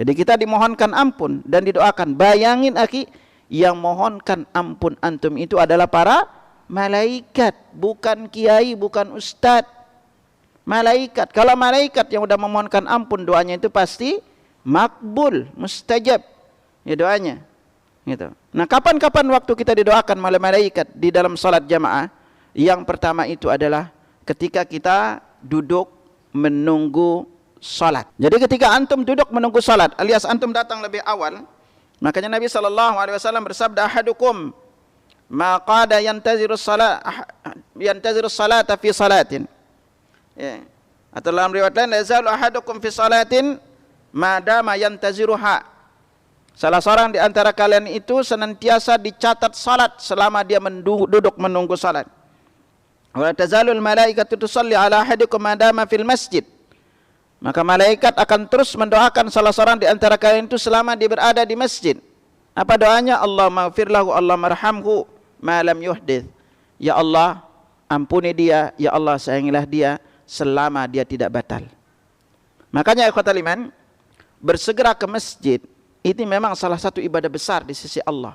Jadi kita dimohonkan ampun dan didoakan. Bayangin akhi, yang mohonkan ampun antum itu adalah para malaikat, bukan kiai, bukan ustadz. Malaikat. Kalau malaikat yang sudah memohonkan ampun, doanya itu pasti makbul, mustajab ya doanya. Gitu. Nah, kapan-kapan waktu kita didoakan oleh malaikat di dalam salat jamaah? Yang pertama itu adalah ketika kita duduk menunggu salat. Jadi ketika antum duduk menunggu salat, alias antum datang lebih awal, makanya Nabi SAW bersabda, ahadukum ma qada yantaziru salata fi salatin. Ya. Atau dalam riwayat lain, la yazalu ahadukum fi salatin ma dama yantaziruha. Salah seorang di antara kalian itu senantiasa dicatat salat selama dia duduk menunggu salat. Wa tazalul malaikatu tusalli ala ahadikum ma dama fil masjid. Maka malaikat akan terus mendoakan salah seorang di antara kalian itu selama dia berada di masjid. Apa doanya? Allahumma ighfir lahu, Allahumma arhamhu ma lam yuhdits. Ya Allah, ampuni dia, ya Allah sayangilah dia selama dia tidak batal. Makanya ikhwatal iman, bersegera ke masjid itu memang salah satu ibadah besar di sisi Allah.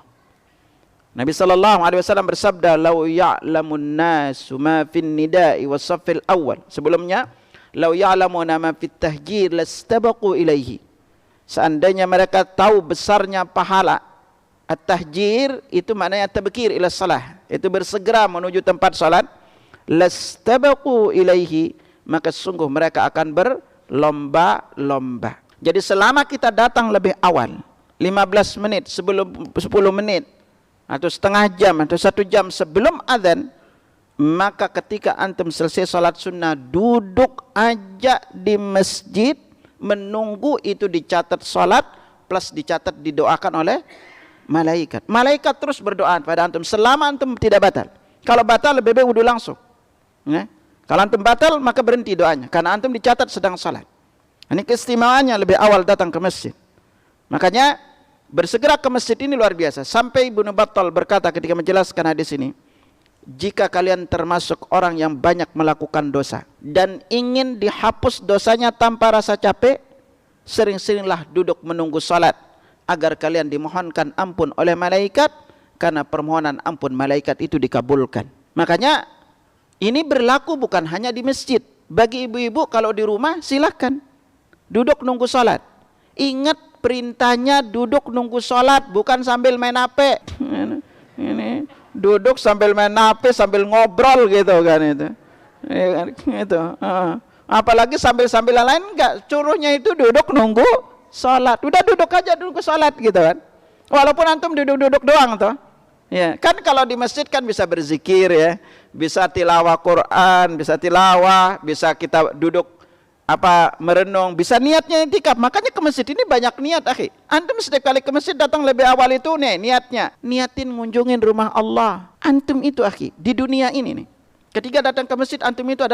Nabi SAW bersabda, "Lau ya'lamun nasu ma fin nida'i was saffil awal." Sebelumnya, "Lau ya'lamuna ma fit tahjir lastabaqu ilaihi." Seandainya mereka tahu besarnya pahala at-tahjir, itu maknanya tabkir ila salah, itu bersegera menuju tempat salat, lastabaqu ilaihi, maka sungguh mereka akan berlomba-lomba. Jadi selama kita datang lebih awal, 15 menit sebelum 10 menit atau setengah jam atau 1 jam sebelum azan, maka ketika antum selesai salat sunnah, duduk aja di masjid menunggu itu dicatat salat plus dicatat didoakan oleh malaikat. Malaikat terus berdoa pada antum selama antum tidak batal. Kalau batal lebih baik wudu langsung. Ya. Kalau antum batal maka berhenti doanya karena antum dicatat sedang salat. Ini keistimewaannya lebih awal datang ke masjid. Makanya bersegera ke masjid ini luar biasa. Sampai Ibnu Battal berkata ketika menjelaskan hadis ini, jika kalian termasuk orang yang banyak melakukan dosa dan ingin dihapus dosanya tanpa rasa capek, sering-seringlah duduk menunggu salat agar kalian dimohonkan ampun oleh malaikat, karena permohonan ampun malaikat itu dikabulkan. Makanya ini berlaku bukan hanya di masjid. Bagi ibu-ibu kalau di rumah silahkan duduk nunggu salat. Ingat perintahnya duduk nunggu salat, bukan sambil main HP. Ini duduk sambil main HP, sambil ngobrol gitu kan itu. Itu. Apalagi sambil lain enggak, curuhnya itu duduk nunggu salat. Udah duduk aja nunggu salat gitu kan. Walaupun antum duduk-duduk doang toh. Ya, kan kalau di masjid kan bisa berzikir ya, bisa tilawah Quran, bisa tilawah, bisa kita duduk merenung, bisa niatnya i'tikaf. Makanya ke masjid ini banyak niat akhi. Antum setiap kali ke masjid datang lebih awal itu nih niatnya, niatin ngunjungin rumah Allah antum itu akhi di dunia ini nih. Ketika datang ke masjid antum itu adalah